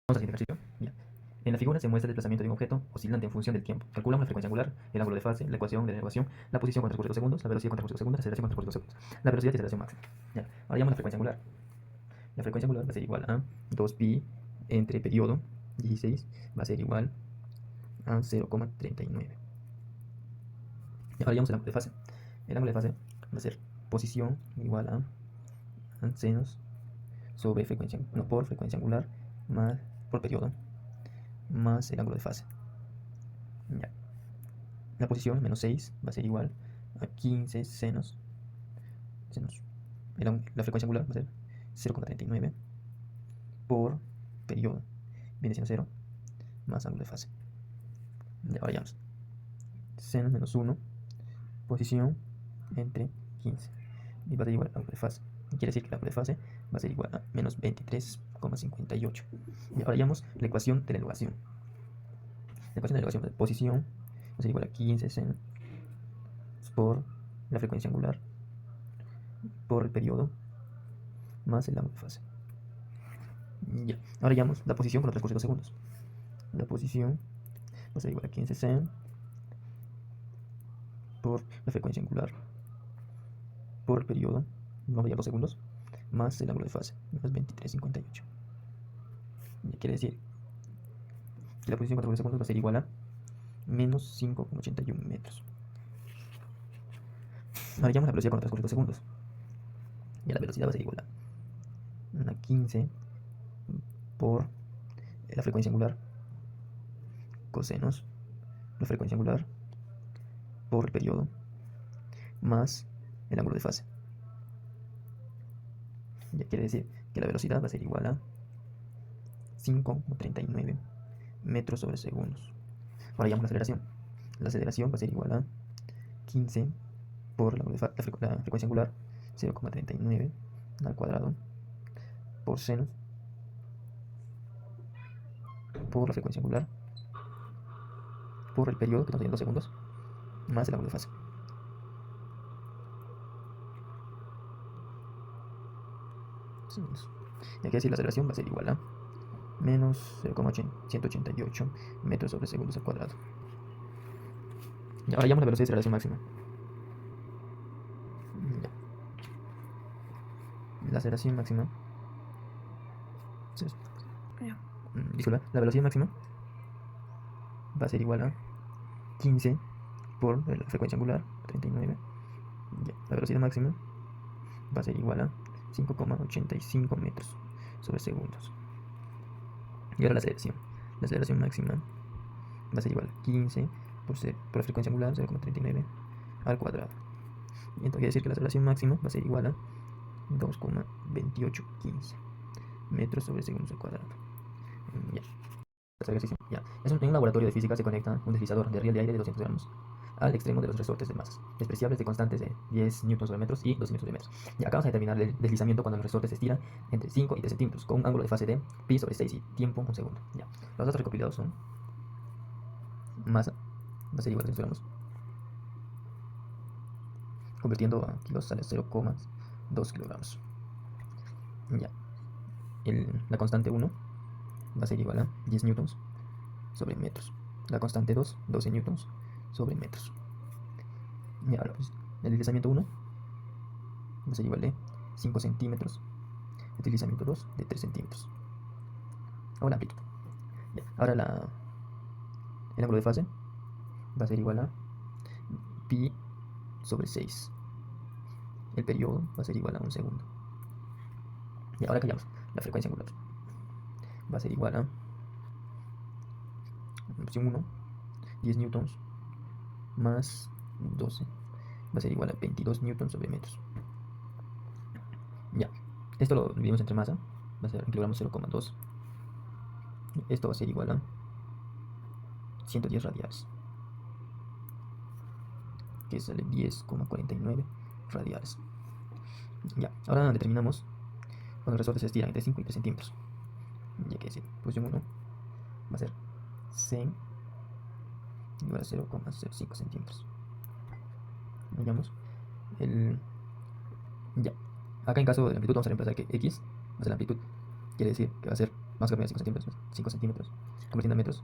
Vamos al siguiente ejercicio. Bien. En la figura se muestra el desplazamiento de un objeto oscilante en función del tiempo. Calculamos la frecuencia angular, el ángulo de fase, la ecuación de la elevación, la posición con transcurso de segundos, la velocidad con transcurso de segundos, la aceleración con transcurso de segundos, la velocidad y aceleración máxima. Ya. Ahora llamamos la frecuencia angular. La frecuencia angular va a ser igual a 2pi entre periodo 16 va a ser igual a 0,39. Ahora llamamos el ángulo de fase. El ángulo de fase va a ser posición igual a senos sobre frecuencia, no, por frecuencia angular más por periodo más el ángulo de fase. Ya. La posición menos 6 va a ser igual a 15 senos. La frecuencia angular va a ser 0,39 por periodo. Viene siendo 0 más ángulo de fase. Ya vayamos. Seno menos 1, posición entre 15. Y va a ser igual al ángulo de fase. Quiere decir que el ángulo de fase va a ser igual a menos 23,58. Y ahora hallamos la ecuación de la elevación. La ecuación de la elevación de posición va a ser igual a 15 senos por la frecuencia angular por el periodo más el ángulo de fase. Ya. Ahora hallamos la posición con los transcurso de 2 segundos. La posición va a ser igual a 15 sen por la frecuencia angular por el periodo, vamos a hallar 2 segundos, más el ángulo de fase, más 23,58. Ya quiere decir que la posición con transcurso de segundos va a ser igual a menos 5,81 metros. Ahora hallamos la velocidad con transcurso de 2 segundos. Y la velocidad va a ser igual a 15 por la frecuencia angular cosenos la frecuencia angular por el periodo más el ángulo de fase. Ya quiere decir que la velocidad va a ser igual a 5,39 metros sobre segundos. Ahora hallamos la aceleración. La aceleración va a ser igual a 15 por la frecuencia angular 0,39 al cuadrado por senos por la frecuencia angular por el periodo, que nos da 2 segundos, más el ángulo de fase. Segundos. Y aquí decir la aceleración va a ser igual a menos 0,188 metros sobre segundos al cuadrado. Y ahora hallamos la velocidad de aceleración máxima. Ya. La aceleración máxima. Disculpa, la velocidad máxima va a ser igual a 15 por la frecuencia angular, 39. Ya. La velocidad máxima va a ser igual a 5,85 metros sobre segundos. Y ahora la aceleración. La aceleración máxima va a ser igual a 15 por la frecuencia angular, 0,39 al cuadrado. Y entonces quiere decir que la aceleración máxima va a ser igual a 2,2815 metros sobre segundos al cuadrado. Ya. Ya. En un laboratorio de física se conecta un deslizador de riel de aire de 200 gramos al extremo de los resortes de masas despreciables de constantes de 10 newtons sobre metros y 12 newtons de metros. Y acá vamos a determinar el deslizamiento cuando los resortes se estiran entre 5 y 3 centímetros con un ángulo de fase de pi sobre 6 y tiempo 1 segundo. Ya. Los datos recopilados son masa, va a ser igual a 300 gramos, convirtiendo a kilos sale 0,2 kilogramos. Ya. La constante 1 va a ser igual a 10 newtons sobre metros. La constante 2, 12 newtons sobre metros. Y ahora pues, el deslizamiento 1 va a ser igual de 5 centímetros. El deslizamiento 2 de 3 centímetros. Ahora la amplitud. Ya. Ahora el ángulo de fase va a ser igual a pi sobre 6. El periodo va a ser igual a 1 segundo. Y ahora callamos. La frecuencia angular va a ser igual a opción 1, 10 newtons más 12 va a ser igual a 22 newtons sobre metros. Ya, esto lo dividimos entre masa, va a ser en kilogramos 0,2. Esto va a ser igual a 110 radianes, que sale 10,49 radianes. Ya, ahora determinamos cuando los resortes se estiran entre 5 y 3 centímetros. Ya que decir, posición 1 va a ser C igual a 0,05 centímetros. Veamos el. Ya, acá en caso de la amplitud vamos a reemplazar que X va a ser la amplitud, quiere decir que va a ser Vamos a cambiar 5 centímetros. 5 centímetros. Convirtiendo a metros.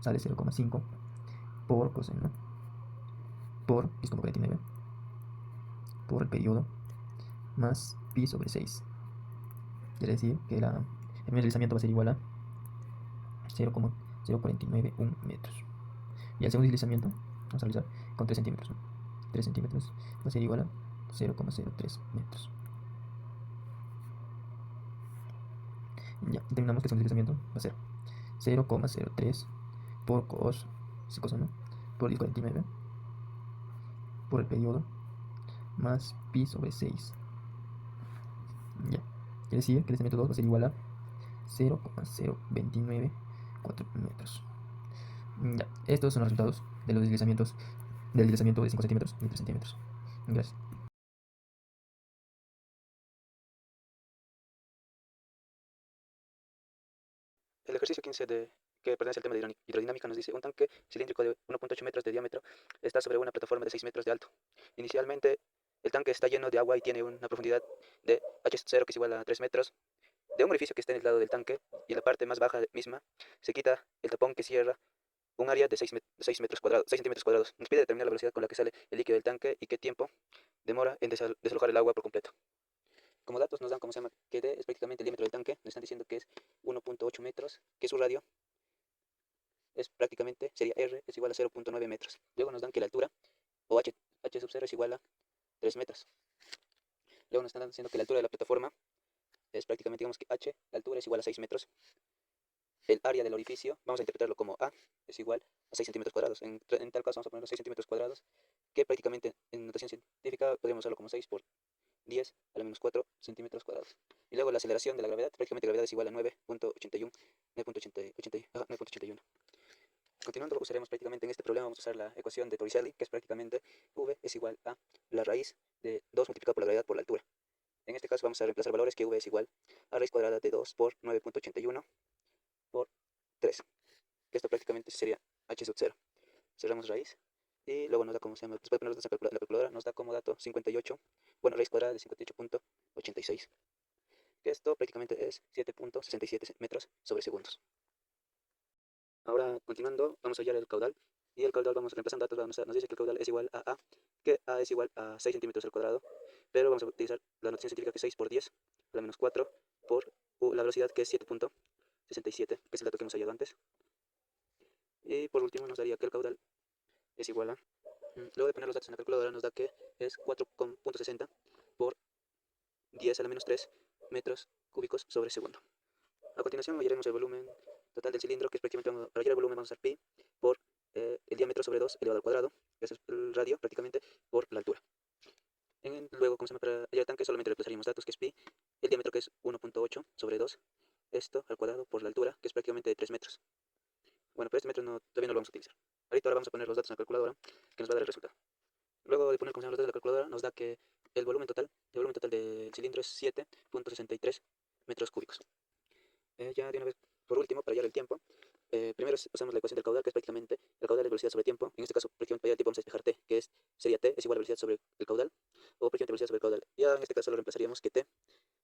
Sale 0,5 por coseno. Por 10,49. Por el periodo. Más pi sobre 6. Quiere decir que el primer deslizamiento va a ser igual a 0,0491 metros. Y el segundo deslizamiento, vamos a realizar con 3 centímetros. 3 centímetros va a ser igual a 0,03 metros. Ya, determinamos que el segundo deslizamiento va a ser 0,03 por cos, ese coso, ¿no? Por 1049 por el periodo más pi sobre 6. Ya, quiere decir que el deslizamiento 2 va a ser igual a 0,0294 metros. Ya, estos son los resultados de los deslizamientos del deslizamiento de 5 centímetros y 3 centímetros. Gracias. El ejercicio 15 que pertenece al tema de hidrodinámica nos dice un tanque cilíndrico de 1.8 metros de diámetro está sobre una plataforma de 6 metros de alto. Inicialmente el tanque está lleno de agua y tiene una profundidad de H0 que es igual a 3 metros. De un orificio que está en el lado del tanque y en la parte más baja misma se quita el tapón que cierra un área de 6 metros cuadrados, 6 centímetros cuadrados. Nos pide determinar la velocidad con la que sale el líquido del tanque y qué tiempo demora en desalojar el agua por completo. Como datos nos dan como se llama que D es prácticamente el diámetro del tanque, nos están diciendo que es 1.8 metros, que su radio es prácticamente, sería R es igual a 0.9 metros. Luego nos dan que la altura, o H sub 0 es igual a 3 metros. Luego nos están diciendo que la altura de la plataforma es prácticamente, digamos que H, la altura es igual a 6 metros. El área del orificio, vamos a interpretarlo como A, es igual a 6 centímetros cuadrados. En tal caso vamos a poner los 6 centímetros cuadrados, que prácticamente en notación científica podríamos usarlo como 6 por 10 a la menos 4 centímetros cuadrados. Y luego la aceleración de la gravedad, prácticamente la gravedad es igual a 9.81. 9.81. Continuando, usaremos prácticamente en este problema, vamos a usar la ecuación de Torricelli, que es prácticamente V es igual a la raíz de 2 multiplicado por la gravedad por la altura. En este caso vamos a reemplazar valores que V es igual a raíz cuadrada de 2 por 9.81 por 3. Esto prácticamente sería H sub 0. Cerramos raíz y luego nos da como se llama, después de poner los datos en la calculadora, nos da como dato 58, bueno, raíz cuadrada de 58.86. Esto prácticamente es 7.67 metros sobre segundos. Ahora, continuando, vamos a hallar el caudal. Y el caudal, vamos reemplazando datos, nos dice que el caudal es igual a A, que A es igual a 6 centímetros al cuadrado, pero vamos a utilizar la notación científica que es 6 por 10 a la menos 4 por la velocidad que es 7.67, que es el dato que hemos hallado antes. Y por último nos daría que el caudal es igual a, luego de poner los datos en la calculadora, nos da que es 4.60 por 10 a la menos 3 metros cúbicos sobre segundo. A continuación hallaremos el volumen total del cilindro, que es prácticamente, para hallar el volumen vamos a usar pi por el diámetro sobre 2 elevado al cuadrado, que es el radio prácticamente, por la altura. Luego, como se llama, para hallar el tanque solamente reemplazaríamos datos, que es pi, el diámetro que es 1.8 sobre 2, esto al cuadrado por la altura, que es prácticamente de 3 metros. Bueno, pero este metro todavía no lo vamos a utilizar. Ahora vamos a poner los datos en la calculadora, que nos va a dar el resultado. Luego de poner como se llama, los datos de la calculadora, nos da que el volumen total del cilindro es 7.63 metros cúbicos. Ya de una vez, por último, para hallar el tiempo, primero usamos la ecuación del caudal, que es prácticamente el caudal de velocidad sobre tiempo. En este caso, prácticamente para hallar el tiempo vamos a despejar t, que sería t es igual a velocidad sobre el caudal, o prácticamente velocidad sobre el caudal. Ya en este caso lo reemplazaríamos que t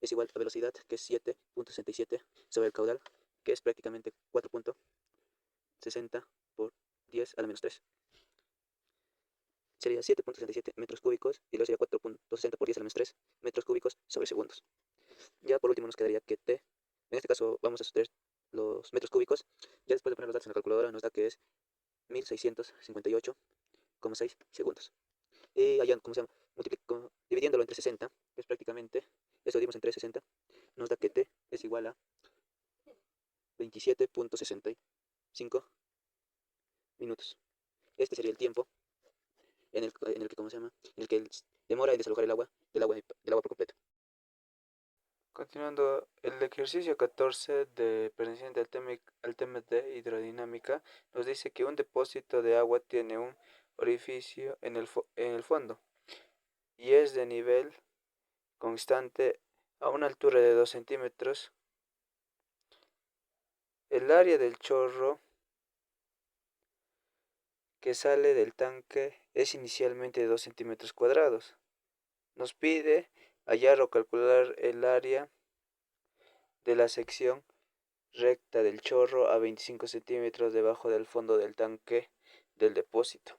es igual a velocidad, que es 7.67 sobre el caudal, que es prácticamente 4.60 por 10 a la menos 3. Sería 7.67 metros cúbicos y luego sería 4.60 por 10 a la menos 3 metros cúbicos sobre segundos. Ya por último nos quedaría que t, en este caso vamos a sustraer los metros cúbicos. Ya después de poner los datos en la calculadora nos da que es 1658,6 segundos. Y allá, como se llama, dividiéndolo entre 60, que es prácticamente, eso dividimos entre 60, nos da que t es igual a 27.65 minutos. Este sería el tiempo en el que, ¿cómo se llama? En el que demora en desalojar el agua del agua por completo. Continuando, el ejercicio 14 perteneciente al tema de hidrodinámica nos dice que un depósito de agua tiene un orificio en el fondo y es de nivel constante a una altura de 2 centímetros. El área del chorro que sale del tanque es inicialmente de 2 centímetros cuadrados. Nos pide hallar o calcular el área de la sección recta del chorro a 25 centímetros debajo del fondo del tanque del depósito.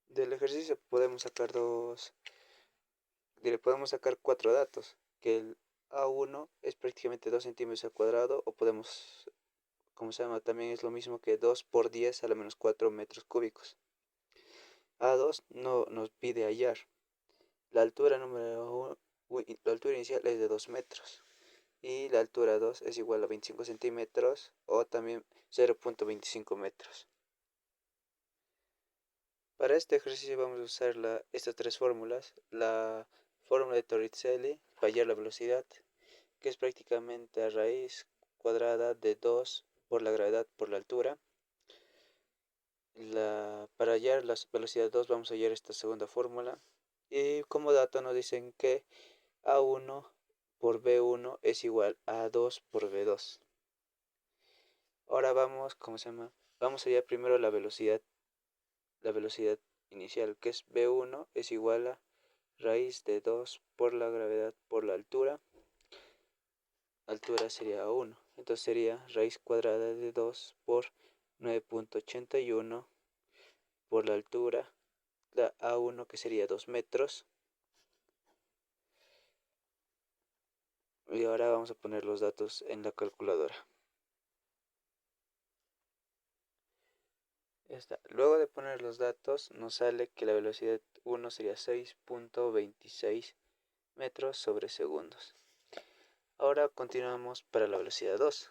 Del ejercicio podemos sacar cuatro datos, que el A1 es prácticamente 2 centímetros al cuadrado, o podemos, como se llama, también es lo mismo que 2 por 10 a la menos 4 metros cúbicos. A2 no nos pide hallar. La altura la altura inicial es de 2 metros y la altura 2 es igual a 25 centímetros o también 0.25 metros. Para este ejercicio vamos a usar estas tres fórmulas. La fórmula de Torricelli para hallar la velocidad, que es prácticamente a raíz cuadrada de 2 por la gravedad por la altura. Para hallar la velocidad 2 vamos a hallar esta segunda fórmula. Y como dato nos dicen que A1 por B1 es igual a 2 por B2. Ahora vamos, Vamos a hallar primero la velocidad inicial, que es B1 es igual a raíz de 2 por la gravedad por la altura. Altura sería 1. Entonces sería raíz cuadrada de 2 por 9.81 por la altura. La A1 que sería 2 metros. Y ahora vamos a poner los datos en la calculadora. Luego de poner los datos nos sale que la velocidad 1 sería 6.26 metros sobre segundos. Ahora continuamos para la velocidad 2,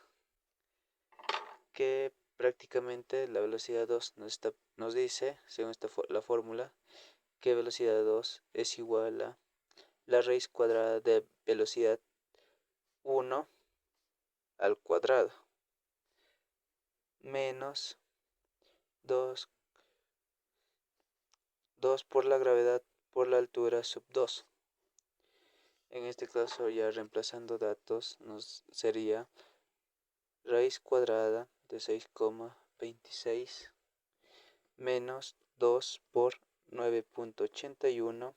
que prácticamente la velocidad 2 nos dice, según la fórmula, que velocidad 2 es igual a la raíz cuadrada de velocidad 1 al cuadrado menos 2 por la gravedad por la altura sub 2. En este caso, ya reemplazando datos, nos sería raíz cuadrada de 6,26 menos 2 por 9.81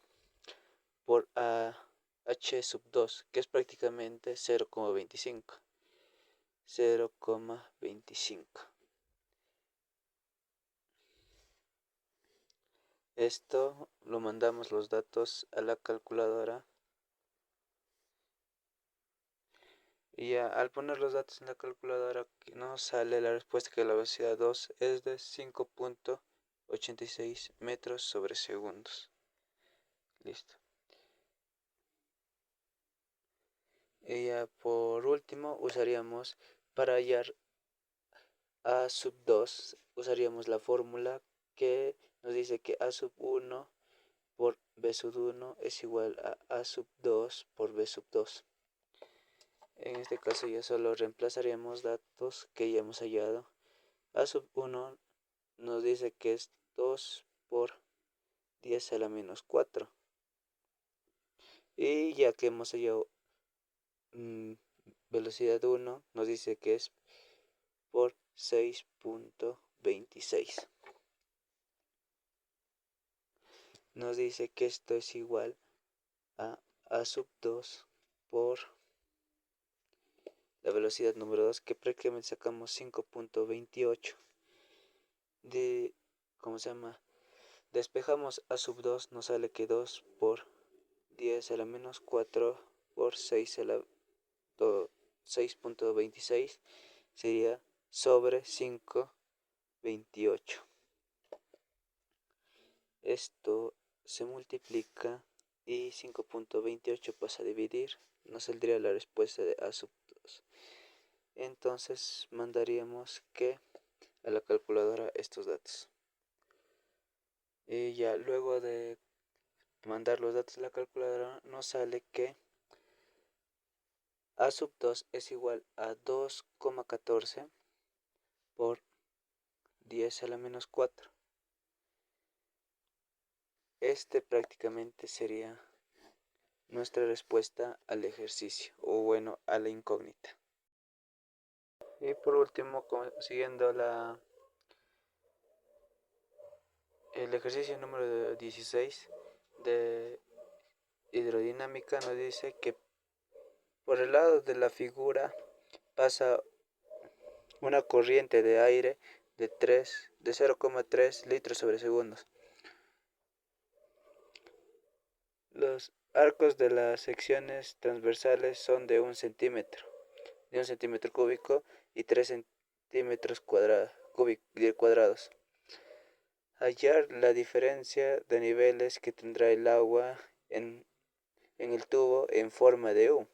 por h sub 2, que es prácticamente 0,25. 0,25. Esto lo mandamos los datos a la calculadora. Y ya, al poner los datos en la calculadora nos sale la respuesta, que la velocidad 2 es de 5.86 metros sobre segundos. Listo. Y ya por último usaríamos, para hallar A sub 2, usaríamos la fórmula que nos dice que A sub 1 por B sub 1 es igual a A sub 2 por B sub 2. En este caso ya solo reemplazaríamos datos que ya hemos hallado. A sub 1 nos dice que es 2 por 10 a la menos 4. Y ya que hemos hallado velocidad 1, nos dice que es por 6.26. Nos dice que esto es igual a A sub 2 por la velocidad número 2, que prácticamente sacamos 5.28. Despejamos A sub 2, nos sale que 2 por 10 a la menos 4 por 6.26 sería sobre 5.28. Esto se multiplica y 5.28 pasa a dividir. Nos saldría la respuesta de A sub 2. Entonces mandaríamos a la calculadora estos datos. Y ya luego de mandar los datos a la calculadora nos sale que A sub 2 es igual a 2,14 por 10 a la menos 4. Este prácticamente sería nuestra respuesta al ejercicio, o bueno, a la incógnita. Y por último, siguiendo el ejercicio número 16 de hidrodinámica, nos dice que por el lado de la figura, pasa una corriente de aire de 0,3 litros sobre segundos. Los arcos de las secciones transversales son de 1 centímetro cúbico y 3 centímetros cuadrados. Hallar la diferencia de niveles que tendrá el agua en el tubo en forma de U.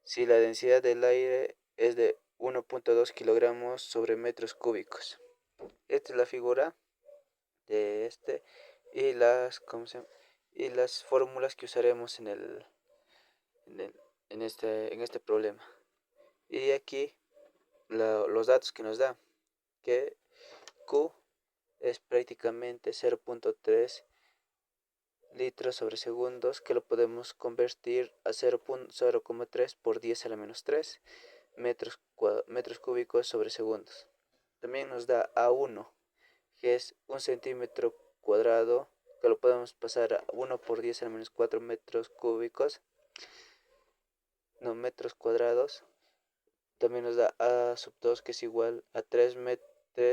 Si la densidad del aire es de 1.2 kilogramos sobre metros cúbicos. Esta es la figura de y y las fórmulas que usaremos en este problema. Y aquí los datos que nos da, que Q es prácticamente 0.3 litros sobre segundos, que lo podemos convertir a 0,3 por 10 a la menos 3 metros cúbicos sobre segundos. También nos da A1, que es 1 centímetro cuadrado, que lo podemos pasar a 1 por 10 a la menos 4 metros cuadrados. También nos da A sub 2, que es igual a 3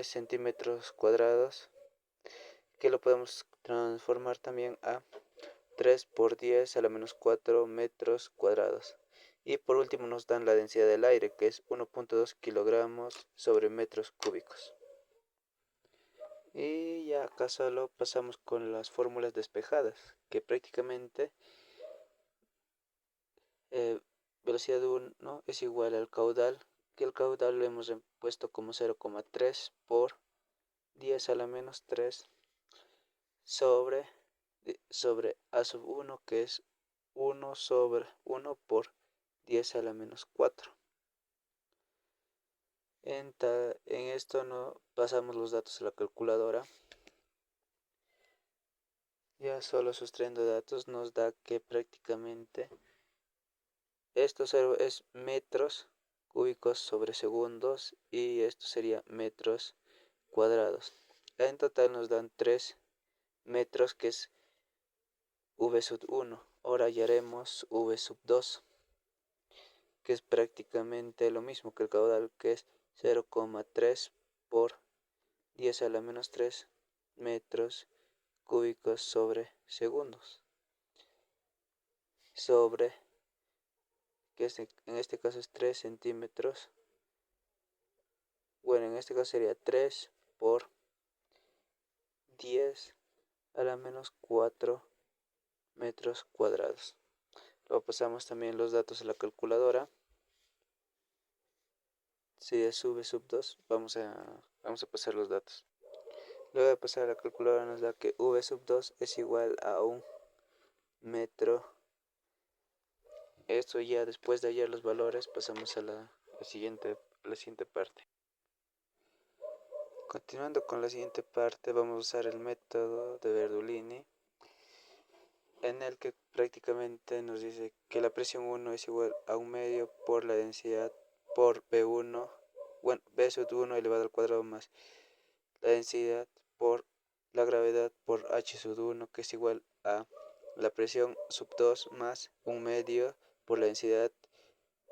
centímetros cuadrados, que lo podemos transformar también a 3 por 10 a la menos 4 metros cuadrados. Y por último nos dan la densidad del aire, que es 1.2 kilogramos sobre metros cúbicos. Y ya acá solo pasamos con las fórmulas despejadas, que prácticamente velocidad de 1 es igual al caudal, que el caudal lo hemos puesto como 0,3 por 10 a la menos 3 sobre A sub 1, que es 1 sobre 1 por 10 a la menos 4. En esto no pasamos los datos a la calculadora. Ya solo sustrayendo datos nos da que prácticamente esto es metros cúbicos sobre segundos y esto sería metros cuadrados. En total nos dan 3 metros, que es V sub 1. Ahora hallaremos V sub 2, que es prácticamente lo mismo que el caudal, que es 0,3 por 10 a la menos 3 metros cúbicos sobre segundos, sobre, que en este caso es 3 centímetros. Bueno, en este caso sería 3 por 10 a la menos 4 metros cuadrados. Luego pasamos también los datos a la calculadora. Si es V sub 2, vamos a pasar los datos. Luego de pasar a la calculadora nos da que V sub 2 es igual a 1 metro. Esto ya después de hallar los valores pasamos a la siguiente parte. Continuando con la siguiente parte, vamos a usar el método de Verdolini, en el que prácticamente nos dice que la presión 1 es igual a 1 medio por la densidad por B1, bueno, B sub 1 elevado al cuadrado más la densidad por la gravedad por H sub 1, que es igual a la presión sub 2 más 1 medio por la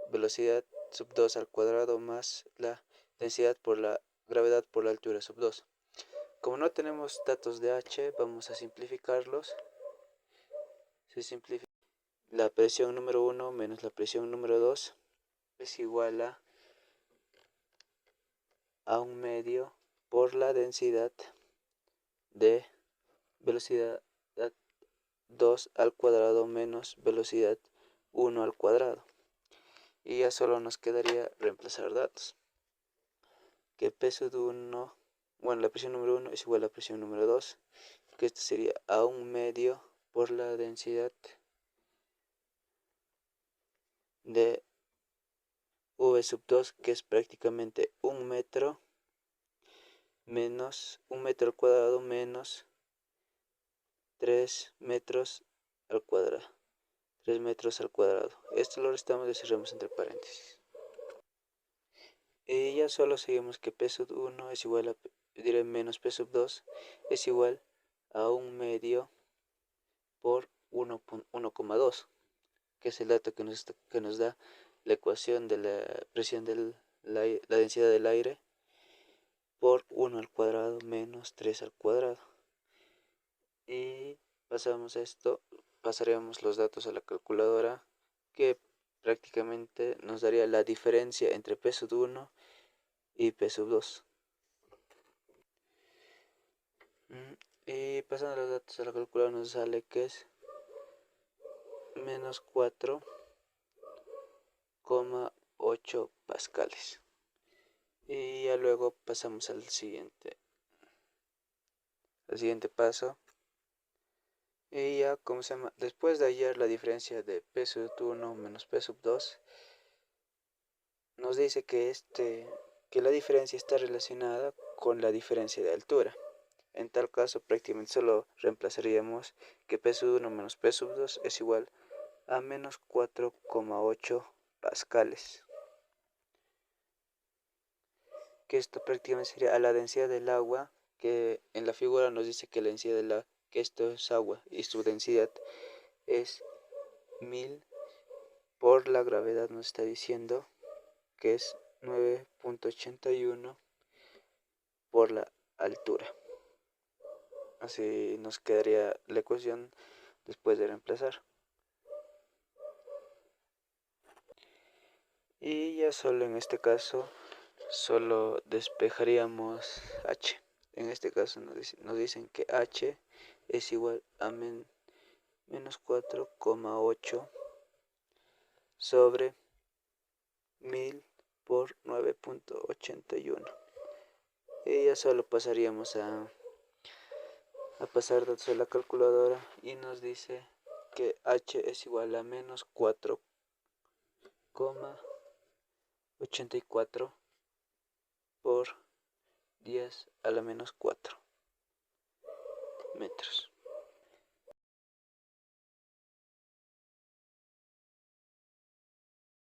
velocidad sub 2 al cuadrado más la densidad por la gravedad por la altura sub 2. Como no tenemos datos de H, vamos a simplificarlos. Se simplifica. La presión número 1 menos la presión número 2 es igual a 1 medio por la densidad de velocidad 2 al cuadrado menos velocidad 1 al cuadrado. Y ya solo nos quedaría reemplazar datos. Que peso de 1, bueno, la presión número 1 es igual a la presión número 2, que esto sería a 1 medio por la densidad de V sub 2, que es prácticamente 1 metro menos 1 metro al cuadrado menos 3 metros al cuadrado. 3 metros al cuadrado. Esto lo restamos y cerramos entre paréntesis. Y ya solo seguimos que P sub 1 es igual a menos P sub 2 es igual a 1 medio por 1,2, que es el dato que nos da la ecuación de la presión la densidad del aire por 1 al cuadrado menos 3 al cuadrado. Y pasaríamos los datos a la calculadora, que prácticamente nos daría la diferencia entre P sub 1 y P sub 2. Y pasando los datos a la calculadora nos sale que es menos 4,8 pascales. Y ya luego pasamos al siguiente paso. Y ya, ¿cómo se llama? Después de hallar la diferencia de P sub 1 menos P sub 2, nos dice que la diferencia está relacionada con la diferencia de altura. En tal caso, prácticamente solo reemplazaríamos que P sub 1 menos P sub 2 es igual a menos 4,8 pascales. Que esto prácticamente sería a la densidad del agua, que en la figura nos dice que la densidad del agua, que esto es agua y su densidad es 1000 por la gravedad, nos está diciendo que es 9,81 por la altura. Así nos quedaría la ecuación después de reemplazar. Y ya solo en este caso, solo despejaríamos h. En este caso nos dicen que h es igual a menos 4,8 sobre 1000 por 9,81. Y ya solo pasaríamos a pasar datos a la calculadora y nos dice que h es igual a menos 4,84 por 10 a la menos 4 metros.